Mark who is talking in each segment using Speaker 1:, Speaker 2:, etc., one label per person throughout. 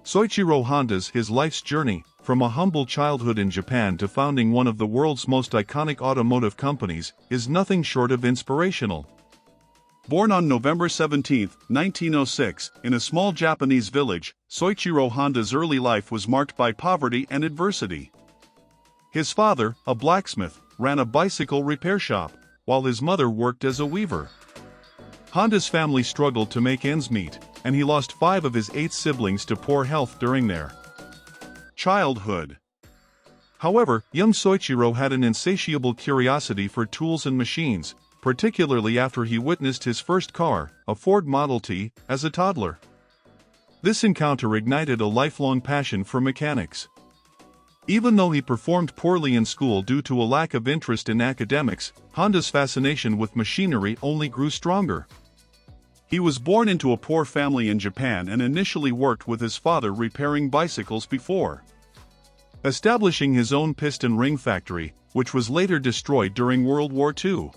Speaker 1: Soichiro Honda's his life's journey, from a humble childhood in Japan to founding one of the world's most iconic automotive companies, is nothing short of inspirational. Born on November 17, 1906, in a small Japanese village, Soichiro Honda's early life was marked by poverty and adversity. His father, a blacksmith, ran a bicycle repair shop, while his mother worked as a weaver. Honda's family struggled to make ends meet, and he lost 5 of his 8 siblings to poor health during their childhood. However, young Soichiro had an insatiable curiosity for tools and machines, particularly after he witnessed his first car, a Ford Model T, as a toddler. This encounter ignited a lifelong passion for mechanics. Even though he performed poorly in school due to a lack of interest in academics, Honda's fascination with machinery only grew stronger. He was born into a poor family in Japan and initially worked with his father repairing bicycles before establishing his own piston ring factory, which was later destroyed during World War II.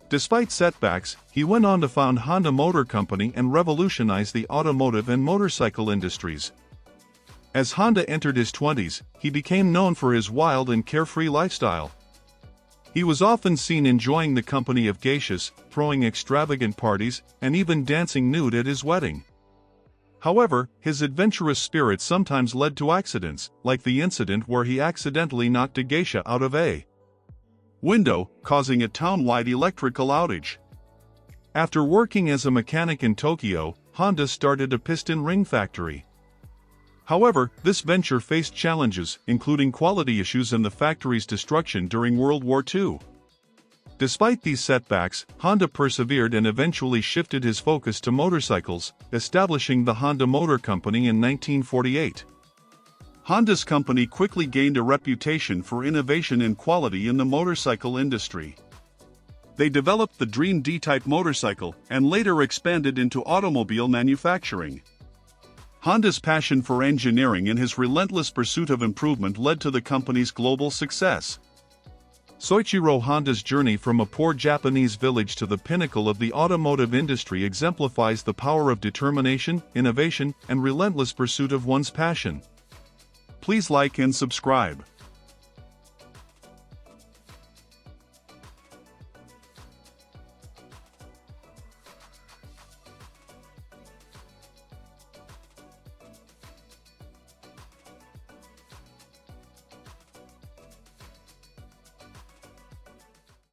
Speaker 1: Despite setbacks, he went on to found Honda Motor Company and revolutionize the automotive and motorcycle industries. As Honda entered his 20s, he became known for his wild and carefree lifestyle. He was often seen enjoying the company of geishas, throwing extravagant parties, and even dancing nude at his wedding. However, his adventurous spirit sometimes led to accidents, like the incident where he accidentally knocked a geisha out of a window, causing a town-wide electrical outage. After working as a mechanic in Tokyo, Honda started a piston ring factory. However, this venture faced challenges, including quality issues and the factory's destruction during World War II. Despite these setbacks, Honda persevered and eventually shifted his focus to motorcycles, establishing the Honda Motor Company in 1948. Honda's company quickly gained a reputation for innovation and quality in the motorcycle industry. They developed the Dream D-Type motorcycle and later expanded into automobile manufacturing. Honda's passion for engineering and his relentless pursuit of improvement led to the company's global success. Soichiro Honda's journey from a poor Japanese village to the pinnacle of the automotive industry exemplifies the power of determination, innovation, and relentless pursuit of one's passion. Please like and subscribe.